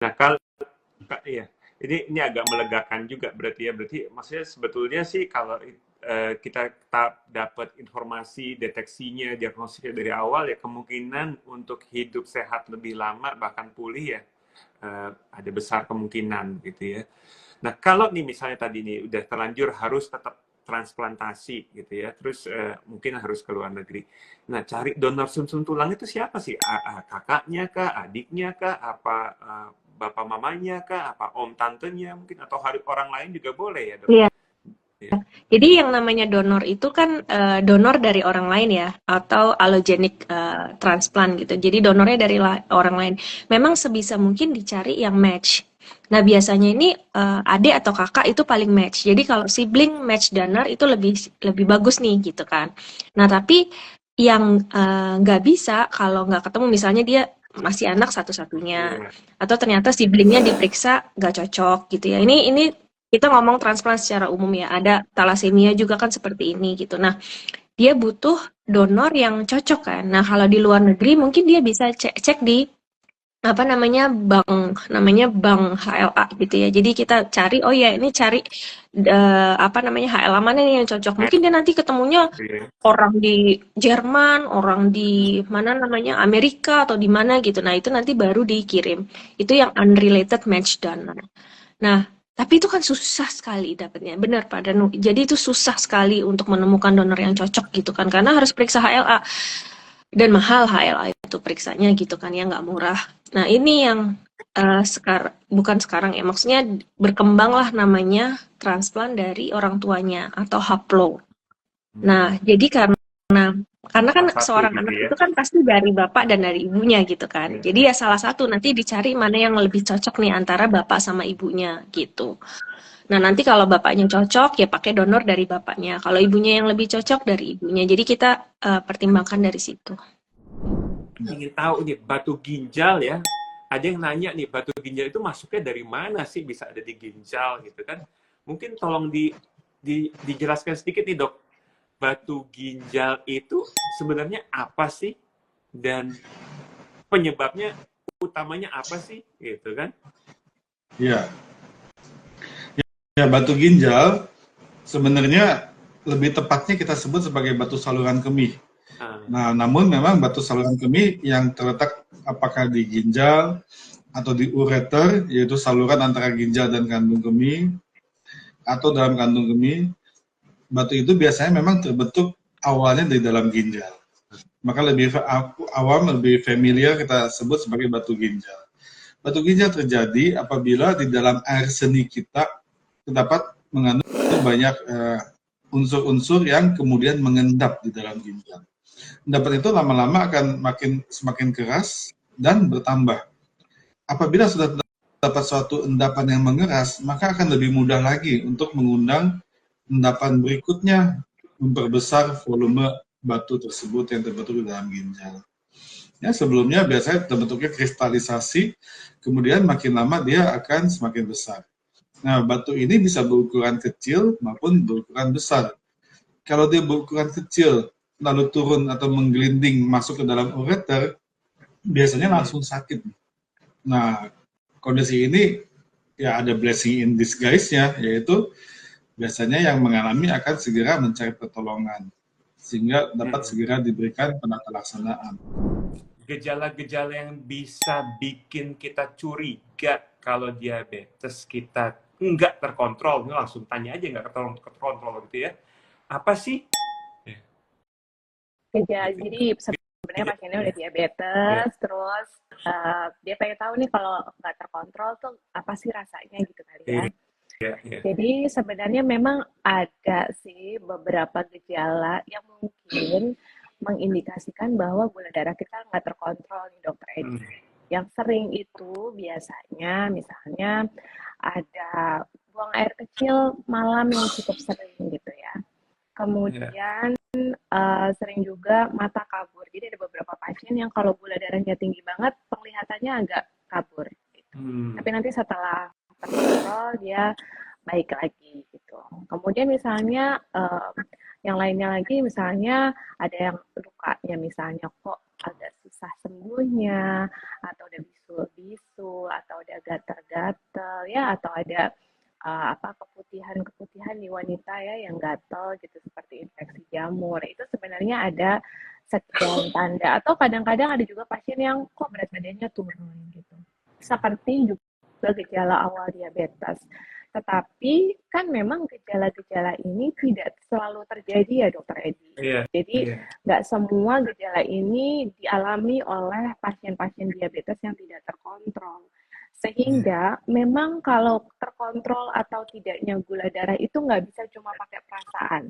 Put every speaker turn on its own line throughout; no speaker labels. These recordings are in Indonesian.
Nah, kalau iya, ini agak melegakan juga berarti ya. Berarti maksudnya sebetulnya sih kalau kita dapat informasi deteksinya, diagnosisnya dari awal ya kemungkinan untuk hidup sehat lebih lama bahkan pulih ya ada besar kemungkinan gitu ya. Nah, kalau nih misalnya tadi nih udah terlanjur harus tetap transplantasi gitu ya, terus mungkin harus ke luar negeri. Nah, cari donor sumsum tulang itu siapa sih? Kakaknya kah, adiknya kah, apa bapak mamanya kah, apa om tantenya mungkin, atau orang lain juga boleh ya dok?
Iya.
Ya.
Jadi yang namanya donor itu kan donor dari orang lain ya, atau allogeneic transplant gitu. Jadi donornya dari orang lain. Memang sebisa mungkin dicari yang match. Nah biasanya ini adik atau kakak itu paling match. Jadi kalau sibling match donor itu lebih lebih bagus nih gitu kan. Nah tapi yang nggak bisa kalau nggak ketemu misalnya dia masih anak satu-satunya
Iya.
atau ternyata siblingnya diperiksa nggak cocok gitu ya. Ini kita ngomong transplant secara umum ya, ada thalassemia juga kan seperti ini gitu. Nah, dia butuh donor yang cocok kan. Nah, kalau di luar negeri mungkin dia bisa cek di apa namanya bank HLA gitu ya. Jadi kita cari oh ya ini cari apa namanya HLA mana nih yang cocok. Mungkin dia nanti ketemunya
Iya.
orang di Jerman, orang di mana namanya Amerika atau di mana gitu. Nah, itu nanti baru dikirim. Itu yang unrelated match donor. Nah, tapi itu kan susah sekali dapatnya. Benar, Pak Danu. Jadi itu susah sekali untuk menemukan donor yang cocok gitu kan. Karena harus periksa HLA. Dan mahal HLA itu periksanya gitu kan ya, nggak murah. Nah, ini yang bukan sekarang ya, maksudnya berkembanglah namanya transplant dari orang tuanya atau haplo. Nah,
Hmm.
jadi karena kan
Salah satu
seorang
gitu
anak
ya.
itu kan pasti dari bapak dan dari ibunya gitu kan. Jadi
Iya.
ya salah satu nanti dicari mana yang lebih cocok nih antara bapak sama ibunya gitu. Nah, nanti kalau bapaknya cocok ya pakai donor dari bapaknya. Kalau ibunya yang lebih cocok dari ibunya. Jadi kita pertimbangkan dari situ.
Ingin tahu nih batu ginjal ya. Ada yang nanya nih batu ginjal itu masuknya dari mana sih bisa ada di ginjal gitu kan? Mungkin tolong dijelaskan sedikit nih dok. Batu ginjal itu sebenarnya apa sih dan penyebabnya utamanya apa sih gitu kan?
Ya, ya batu ginjal sebenarnya lebih tepatnya kita sebut sebagai batu saluran kemih.
Ah,
Nah, namun memang batu saluran kemih yang terletak apakah di ginjal atau di ureter, yaitu saluran antara ginjal dan kandung kemih, atau dalam kandung kemih, batu itu biasanya memang terbentuk awalnya dari dalam ginjal. Maka lebih awam, lebih familiar kita sebut sebagai batu ginjal. Batu ginjal terjadi apabila di dalam air seni kita terdapat mengandung banyak unsur-unsur yang kemudian mengendap di dalam ginjal. Endapan itu lama-lama akan semakin keras dan bertambah. Apabila sudah terdapat suatu endapan yang mengeras, maka akan lebih mudah lagi untuk mengundang endapan berikutnya, memperbesar volume batu tersebut yang terbentuk di dalam ginjal. Ya, sebelumnya biasanya terbentuknya kristalisasi, kemudian makin lama dia akan semakin besar. Nah, batu ini bisa berukuran kecil maupun berukuran besar. Kalau dia berukuran kecil, lalu turun atau menggelinding masuk ke dalam ureter, biasanya langsung sakit. Nah, kondisi ini ya ada blessing in disguise-nya, yaitu biasanya yang mengalami akan segera mencari pertolongan, sehingga dapat segera diberikan penata laksanaan.
gejala-gejala yang bisa bikin kita curiga kalau diabetes kita nggak terkontrol, ini langsung tanya aja nggak terkontrol gitu ya. Apa sih? Gitu.
Jadi sebenarnya pasiennya udah
Ya,
diabetes, terus dia pengen tahu nih kalau nggak terkontrol tuh apa sih rasanya gitu kali ya.
ya, ya, ya.
Jadi sebenarnya memang ada sih beberapa gejala yang mungkin mengindikasikan bahwa gula darah kita nggak terkontrol nih dokter Edi. Yang sering itu biasanya misalnya ada buang air kecil malam yang cukup sering gitu ya.
Ya.
Kemudian sering juga mata kabur. Jadi ada beberapa pasien yang kalau gula darahnya tinggi banget, penglihatannya agak kabur. Gitu. Tapi nanti setelah terkontrol dia baik lagi gitu. Kemudian misalnya yang lainnya lagi, misalnya ada yang lukanya misalnya kok agak susah sembuhnya atau ada bisul bisu atau ada gatal-gatal ya, atau ada keputihan di wanita ya yang gatal gitu seperti infeksi jamur. Itu sebenarnya ada sekian tanda, atau kadang-kadang ada juga pasien yang kok berat badannya turun gitu. Seperti juga gejala awal diabetes. Tetapi kan memang gejala-gejala ini tidak selalu terjadi ya Dokter Edi.
Iya,
Jadi
iya.
nggak semua gejala ini dialami oleh pasien-pasien diabetes yang tidak terkontrol. Sehingga memang kalau terkontrol atau tidaknya gula darah itu nggak bisa cuma pakai perasaan.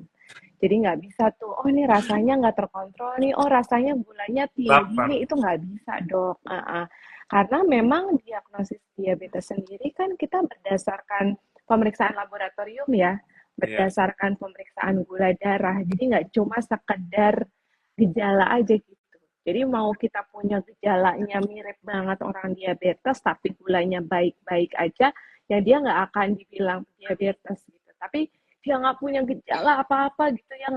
Jadi nggak bisa tuh, oh ini rasanya nggak terkontrol nih, oh rasanya gulanya tinggi
Lapar.
nih, itu nggak bisa dok. Karena memang diagnosis diabetes sendiri kan kita berdasarkan pemeriksaan laboratorium ya,
Iya.
berdasarkan pemeriksaan gula darah. Jadi nggak cuma sekedar gejala aja gitu. Jadi mau kita punya gejalanya mirip banget orang diabetes, tapi gulanya baik-baik aja, ya dia nggak akan dibilang diabetes gitu. Tapi dia nggak punya gejala apa-apa gitu ya,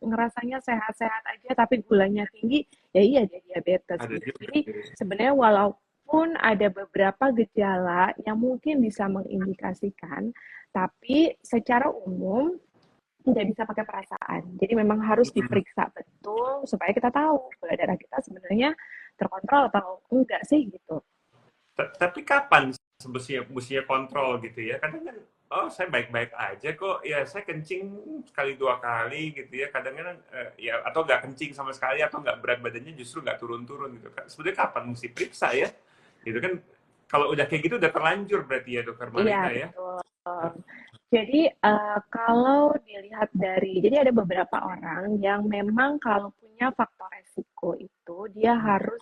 ngerasanya sehat-sehat aja, tapi gulanya tinggi, ya iya dia diabetes
Ada
gitu.
juga.
Jadi sebenarnya walaupun ada beberapa gejala yang mungkin bisa mengindikasikan, tapi secara umum tidak bisa pakai perasaan. Jadi memang harus diperiksa betul supaya kita tahu gula darah kita sebenarnya terkontrol atau enggak sih gitu.
Tapi kapan mestinya kontrol gitu ya? Kadang kan, oh saya baik-baik aja kok, ya saya kencing sekali 2 kali gitu ya. Kadang-kadang ya atau nggak kencing sama sekali atau nggak berat badannya justru nggak turun-turun gitu kan. Sebenarnya kapan mesti periksa ya? Gitu kan. Kalau udah kayak gitu udah terlanjur berarti ya Dokter
Iya
Malina ya.
betul. Jadi kalau dilihat jadi ada beberapa orang yang memang kalau punya faktor resiko itu dia harus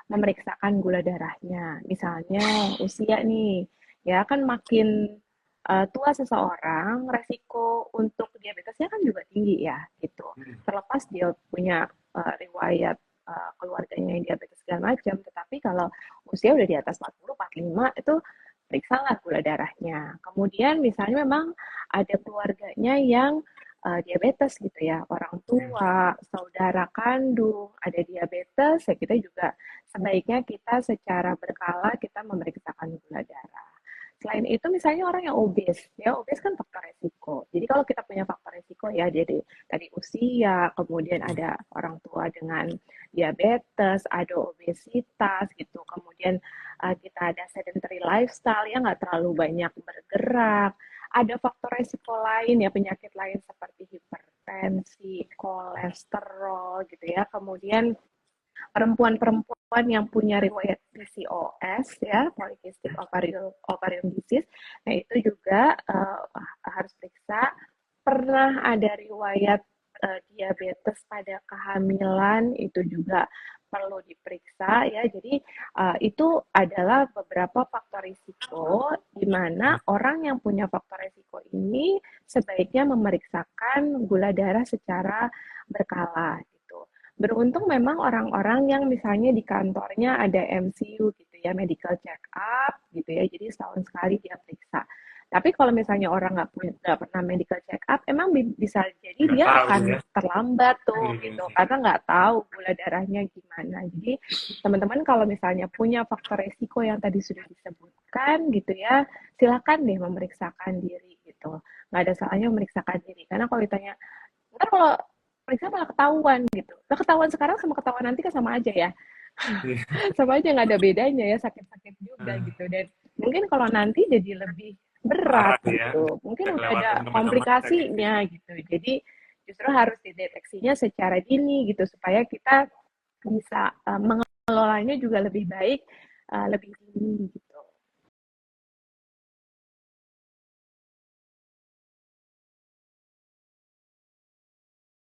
memeriksakan gula darahnya. Misalnya usia nih, ya kan makin tua seseorang, resiko untuk diabetesnya kan juga tinggi ya, gitu. Terlepas dia punya riwayat keluarganya yang diabetes segala macam, tetapi kalau usia udah di atas 40, 45 itu periksalah gula darahnya. Kemudian misalnya memang ada keluarganya yang diabetes gitu ya, orang tua, saudara kandung ada diabetes, ya kita juga sebaiknya kita secara berkala kita memeriksakan gula darah. Selain itu misalnya orang yang obes, ya obes kan faktor resiko. Jadi kalau kita punya faktor resiko ya jadi tadi usia, kemudian ada orang tua dengan diabetes, ada obesitas gitu, kemudian kita ada sedentary lifestyle ya nggak terlalu banyak bergerak, ada faktor resiko lain ya penyakit lain seperti hipertensi, kolesterol gitu ya, kemudian perempuan-perempuan yang punya riwayat PCOS ya, polycystic ovarian disease, nah itu juga harus periksa. Pernah ada riwayat diabetes pada kehamilan, itu juga perlu diperiksa ya. Jadi itu adalah beberapa faktor risiko di mana orang yang punya faktor risiko ini sebaiknya memeriksakan gula darah secara berkala gitu. Beruntung memang orang-orang yang misalnya di kantornya ada MCU gitu ya, medical check up gitu ya, jadi setahun sekali dia periksa. Tapi kalau misalnya orang nggak pernah medical check up, emang bisa jadi
Nggak
dia
tahu
akan
ya.
terlambat tuh gitu, karena nggak tahu gula darahnya gimana. Jadi teman-teman kalau misalnya punya faktor resiko yang tadi sudah disebutkan gitu ya, silakan deh memeriksakan diri gitu. Nggak ada salahnya memeriksakan diri, karena kalau ditanya, ntar kalau periksa malah ketahuan gitu. Nah, ketahuan sekarang sama ketahuan nanti kan sama aja ya. Sama aja nggak ada bedanya ya, sakit-sakit juga gitu. Dan mungkin kalau nanti jadi lebih berat
Parah ya.
gitu. Mungkin udah ada
Kelewatan kemana-mana
komplikasinya gitu. Jadi justru harus dideteksinya secara dini gitu supaya kita bisa mengelolanya juga lebih baik, lebih dini gitu.